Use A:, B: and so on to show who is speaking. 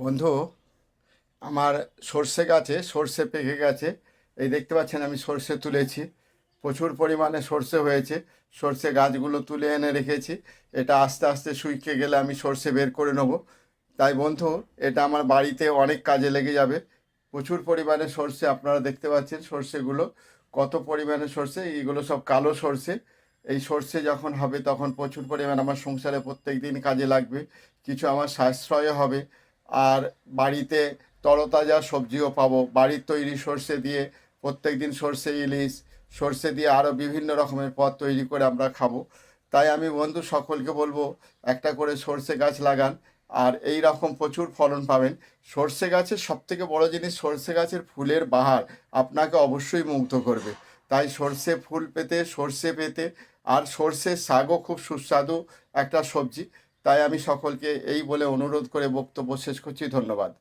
A: বন্ধু, আমার সর্ষে গাছে সর্ষে পেকে গেছে। এই দেখতে পাচ্ছেন, আমি সর্ষে তুলেছি। প্রচুর পরিমাণে সর্ষে হয়েছে। সর্ষে গাছগুলো তুলে এনে রেখেছি। এটা আস্তে আস্তে শুকিয়ে গেলে আমি সর্ষে বের করে নেব। তাই বন্ধু, এটা আমার বাড়িতে অনেক কাজে লেগে যাবে। প্রচুর পরিমাণে সর্ষে আপনারা দেখতে পাচ্ছেন। সর্ষেগুলো কত পরিমাণে সর্ষে, এইগুলো সব কালো সর্ষে। এই সর্ষে যখন হবে তখন প্রচুর পরিমাণে আমার সংসারে প্রত্যেক দিন কাজে লাগবে। কিছু আমার সাশ্রয় হবে। আর বাড়িতে তরতাজা সবজিও পাবো বাড়ির তৈরি সর্ষে দিয়ে। প্রত্যেক দিন সর্ষে ইলিশ, সর্ষে দিয়ে আরও বিভিন্ন রকমের পদ তৈরি করে আমরা খাবো। তাই আমি বন্ধু সকলকে বলবো, একটা করে সর্ষে গাছ লাগান। আর এই রকম প্রচুর ফলন পাবেন। সর্ষে গাছের সবথেকে বড় জিনিস, সর্ষে গাছের ফুলের বাহার আপনাকে অবশ্যই মুগ্ধ করবে। তাই সর্ষে ফুল পেতে, সর্ষে পেতে, আর সর্ষের শাকও খুব সুস্বাদু একটা সবজি। তাই আমি সকলকে এই বলে অনুরোধ করে বক্তব্য শেষ করছি। ধন্যবাদ।